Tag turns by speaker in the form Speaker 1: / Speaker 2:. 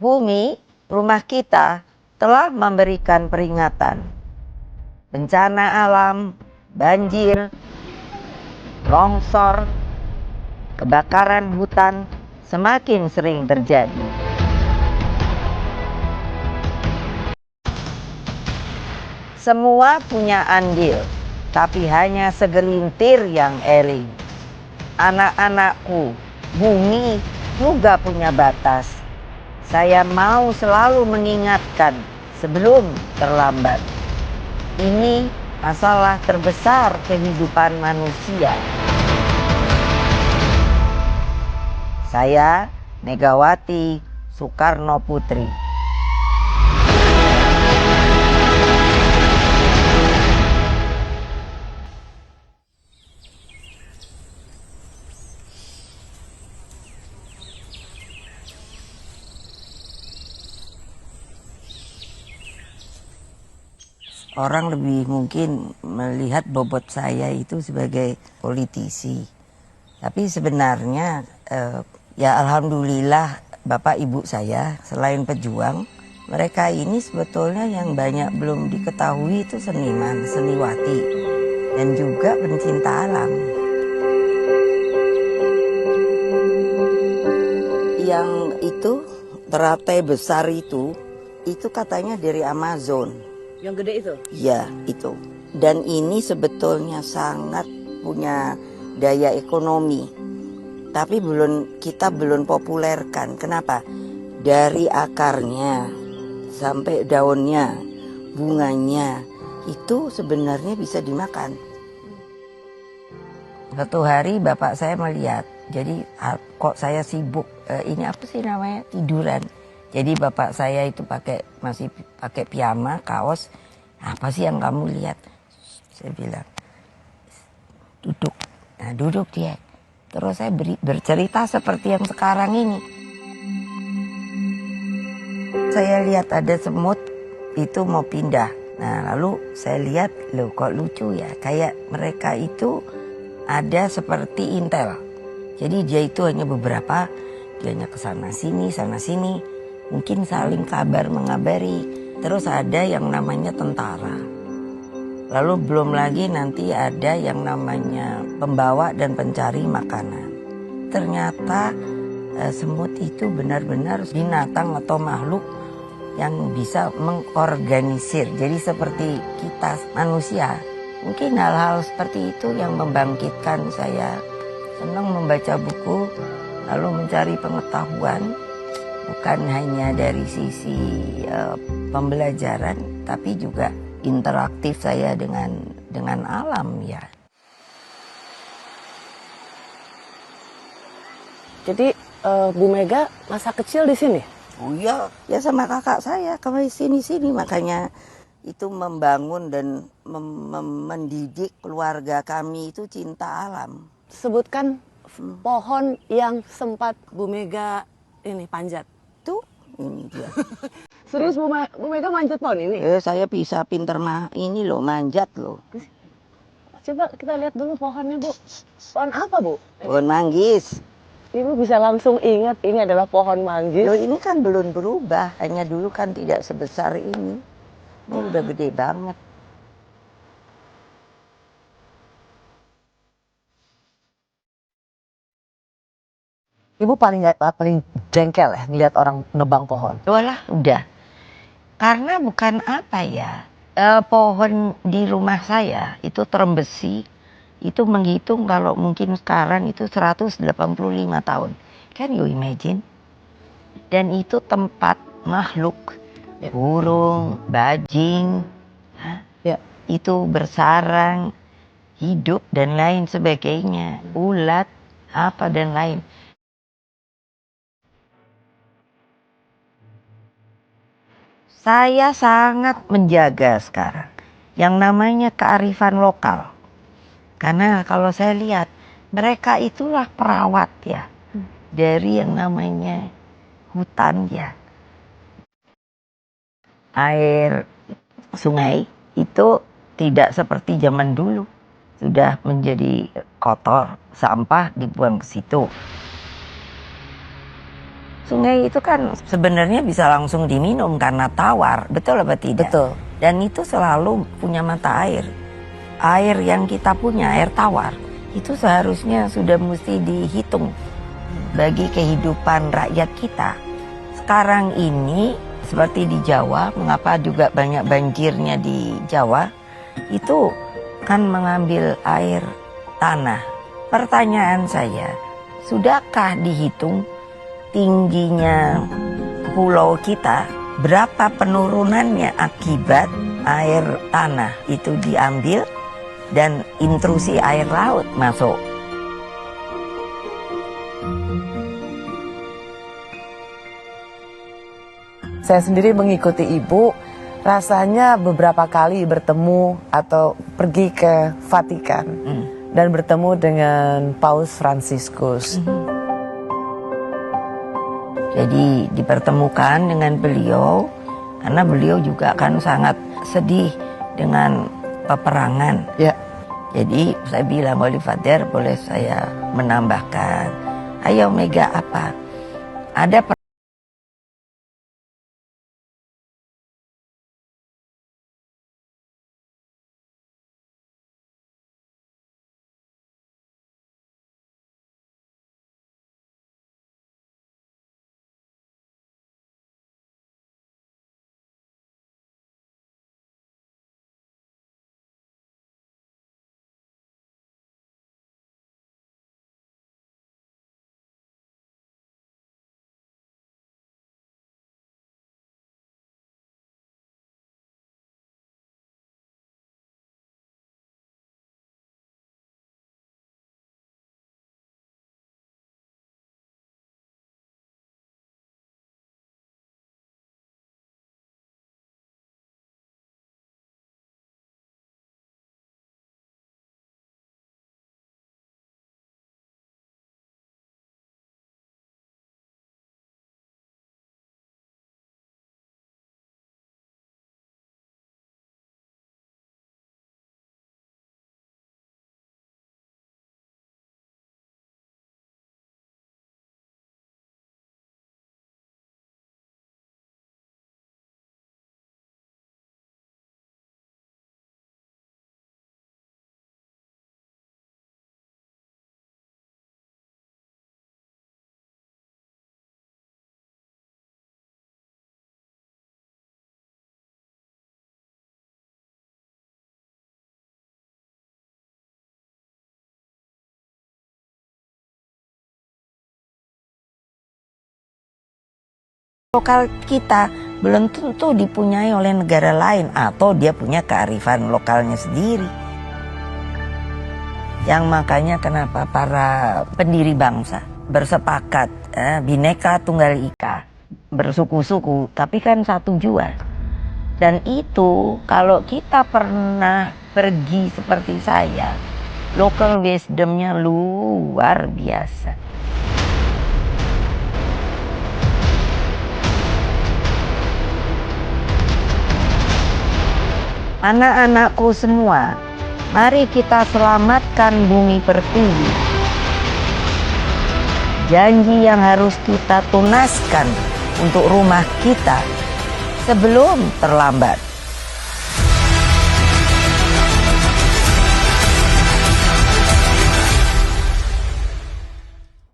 Speaker 1: Bumi, rumah kita, telah memberikan peringatan. Bencana alam, banjir, longsor, kebakaran hutan semakin sering terjadi. Semua punya andil, tapi hanya segelintir yang eling. Anak-anakku, bumi juga punya batas. Saya mau selalu mengingatkan sebelum terlambat. Ini masalah terbesar kehidupan manusia. Saya Megawati Soekarno Putri. Orang lebih mungkin melihat bobot saya itu sebagai politisi. Tapi sebenarnya ya alhamdulillah Bapak Ibu saya selain pejuang, mereka ini sebetulnya yang banyak belum diketahui itu seniman, seniwati, dan juga pencinta alam. Yang itu teratai besar itu katanya dari Amazon.
Speaker 2: Yang gede itu?
Speaker 1: Ya, itu. Dan ini sebetulnya sangat punya daya ekonomi. Tapi kita belum populerkan. Kenapa? Dari akarnya sampai daunnya, bunganya, itu sebenarnya bisa dimakan. Suatu hari bapak saya melihat, jadi kok saya sibuk, ini apa sih namanya, tiduran. Jadi bapak saya itu masih pakai piyama, kaos. Apa sih yang kamu lihat? Saya bilang, duduk. Nah duduk dia. Terus saya bercerita seperti yang sekarang ini. Saya lihat ada semut itu mau pindah. Nah lalu saya lihat, loh kok lucu ya. Kayak mereka itu ada seperti intel. Jadi dia itu hanya beberapa, dia hanya ke sana sini. Mungkin saling kabar mengabari. Terus ada yang namanya tentara. Lalu belum lagi nanti ada yang namanya pembawa dan pencari makanan. Ternyata semut itu benar-benar binatang atau makhluk yang bisa mengorganisir. Jadi seperti kita manusia. Mungkin hal-hal seperti itu yang membangkitkan saya. Senang membaca buku, lalu mencari pengetahuan. Bukan hanya dari sisi pembelajaran, tapi juga interaktif saya dengan alam ya.
Speaker 2: Jadi Bu Mega masa kecil di sini?
Speaker 1: Oh iya, ya sama kakak saya kami sini makanya itu membangun dan mendidik keluarga kami itu cinta alam.
Speaker 2: Sebutkan pohon yang sempat Bu Mega ini panjat.
Speaker 1: Tuh, ini dia.
Speaker 2: Serius Bu Mega manjat pohon ini?
Speaker 1: Saya bisa pinter ini loh, manjat loh.
Speaker 2: Coba kita lihat dulu pohonnya Bu. Pohon apa Bu?
Speaker 1: Pohon manggis.
Speaker 2: Ibu bisa langsung ingat ini adalah pohon manggis.
Speaker 1: Loh ini kan belum berubah, hanya dulu kan tidak sebesar ini. Ini udah gede banget.
Speaker 2: Ibu paling jengkel ya ngeliat orang nebang pohon.
Speaker 1: Walah, udah. Karena bukan apa ya, pohon di rumah saya itu terem besi, itu menghitung kalau mungkin sekarang itu 185 tahun. Can you imagine? Dan itu tempat makhluk, burung, bajing, itu bersarang, hidup dan lain sebagainya, ulat, apa dan lain. Saya sangat menjaga sekarang yang namanya kearifan lokal. Karena kalau saya lihat, mereka itulah perawat ya dari yang namanya hutan ya. Air sungai itu tidak seperti zaman dulu. Sudah menjadi kotor, sampah dibuang ke situ. Sungai itu kan sebenarnya bisa langsung diminum karena tawar, betul apa tidak?
Speaker 2: Betul.
Speaker 1: Dan itu selalu punya mata air. Air yang kita punya, air tawar, itu seharusnya sudah mesti dihitung bagi kehidupan rakyat kita. Sekarang ini seperti di Jawa, mengapa juga banyak banjirnya di Jawa, itu kan mengambil air tanah. Pertanyaan saya, sudahkah dihitung tingginya pulau kita, berapa penurunannya akibat air tanah itu diambil dan intrusi air laut masuk?
Speaker 3: Saya sendiri mengikuti Ibu, rasanya beberapa kali bertemu atau pergi ke Vatikan dan bertemu dengan Paus Fransiskus.
Speaker 1: Jadi dipertemukan dengan beliau karena beliau juga kan sangat sedih dengan peperangan.
Speaker 3: Ya.
Speaker 1: Jadi saya bilang, Holy Father, boleh saya menambahkan, ayo Mega apa? Ada lokal kita belum tentu dipunyai oleh negara lain atau dia punya kearifan lokalnya sendiri. Yang makanya kenapa para pendiri bangsa bersepakat Bhinneka Tunggal Ika, bersuku-suku tapi kan satu jua. Dan itu kalau kita pernah pergi seperti saya, local wisdomnya luar biasa. Anak-anakku semua, mari kita selamatkan bumi pertiwi. Janji yang harus kita tunaskan untuk rumah kita sebelum terlambat.